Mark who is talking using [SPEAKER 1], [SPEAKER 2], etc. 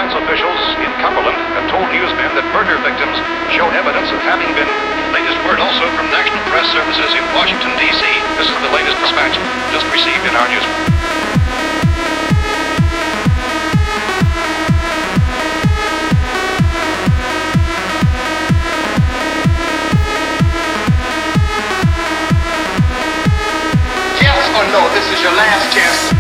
[SPEAKER 1] Defense officials in Cumberland have told newsmen that murder victims show evidence of having been. Latest word also from National Press Services in Washington, D.C. This is the latest dispatch just received in our newsroom.
[SPEAKER 2] Yes or no, this is your last chance.